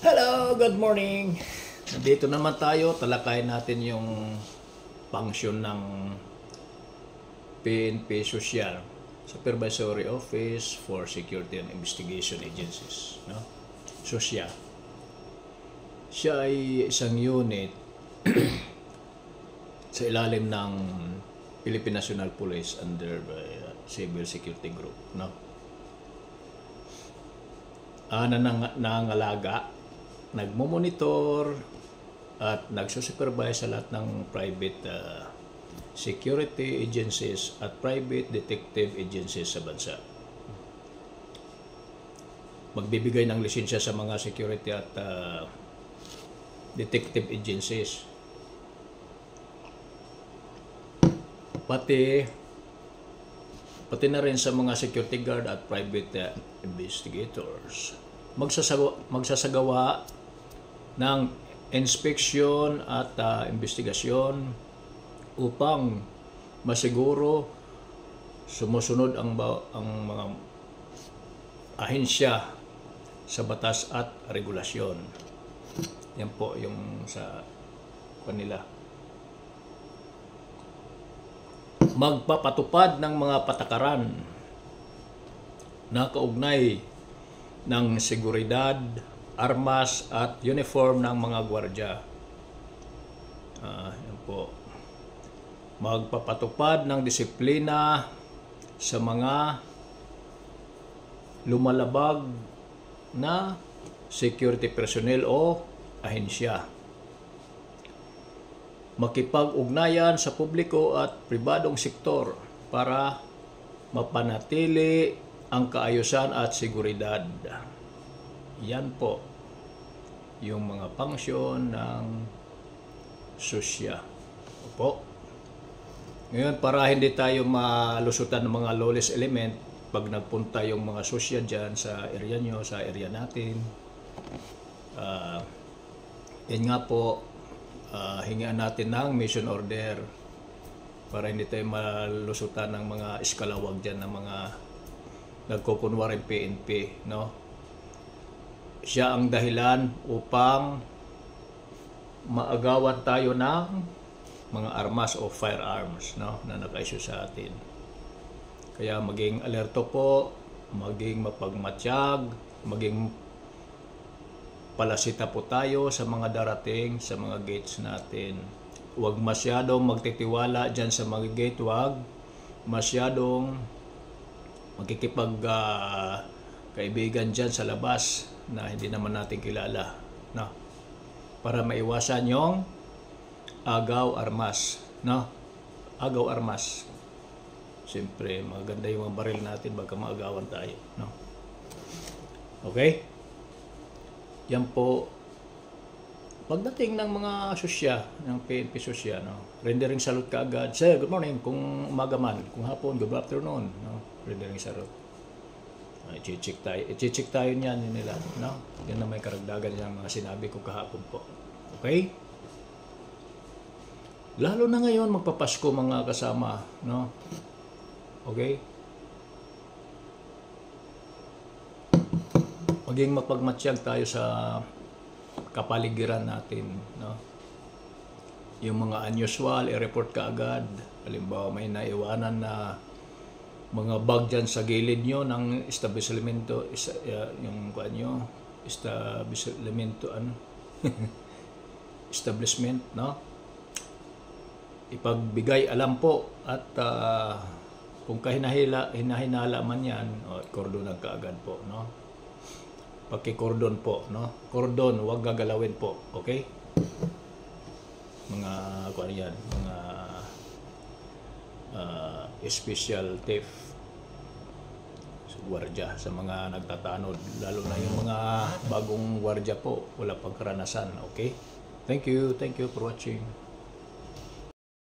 Hello, good morning. Nandito naman tayo, talakayin natin yung function ng PNP Social, Supervisory Office for Security and Investigation Agencies, no? SOSYA. Siya ay isang unit sa ilalim ng Philippine National Police under Civil Security Group, no? Nangangalaga, nagmo-monitor at nagsusupervise sa lahat ng private security agencies at private detective agencies sa bansa. Magbibigay ng lisensya sa mga security at detective agencies. Pati na rin sa mga security guard at private investigators. Magsasagawa ng inspeksyon at investigasyon upang masiguro sumusunod ang mga ahensya sa batas at regulasyon. Yan po yung sa kanila. Magpapatupad ng mga patakaran na kaugnay ng seguridad, armas at uniform ng mga gwardya. Yan po. Magpapatupad ng disiplina sa mga lumalabag na security personnel o ahensya. Makipag-ugnayan sa publiko at pribadong sektor para mapanatili ang kaayusan at seguridad. Yan po yung mga function ng SOSYA. Opo. Ngayon, para hindi tayo malusutan ng mga lawless element pag nagpunta yung mga SOSYA dyan sa area nyo, sa area natin, yan nga po, hingaan natin ng mission order para hindi tayo malusutan ng mga iskalawag dyan ng mga nagkukunwaring PNP, no? Siya ang dahilan upang maagawan tayo ng mga armas o firearms, no, na naka-issue sa atin. Kaya maging alerto po, maging mapagmatsyag, maging palasita po tayo sa mga darating sa mga gates natin. Huwag masyadong magtitiwala dyan sa mga gate, huwag masyadong kaibigan dyan sa labas na hindi naman natin kilala, no? Para maiwasan yung agaw armas, no? Agaw armas. Siyempre, maganda yung mga baril natin baka maagawan tayo, no? Okay? Yan po. Pagdating ng mga SOSYA, ng PNP SOSYA, no? Rendering salute ka agad. Sir, good morning. Kung umaga man, kung hapon, good afternoon, no? Rendering salute. I-check tayo niyan nila, no? Yan na may karagdagan yung mga sinabi ko kahapon po. Okay? Lalo na ngayon magpapasko mga kasama, no? Okay? Maging mapagmatsyag tayo sa kapaligiran natin, no? Yung mga unusual, i-report ka agad. Halimbawa, may naiwanan na mga bag dyan sa gilid nyo ng establishmento, yung kuan nyo, establishment, no? Ipagbigay alam po at kung hinahinala man yan, kordonan ka agad po, no? Paki-cordon po, no? Cordon, huwag gagalawin po, okay? Mga kuan yan, mga special theft gwardya sa mga nagtatanod, lalo na yung mga bagong gwardya po, wala pang karanasan, okay? Thank you for watching.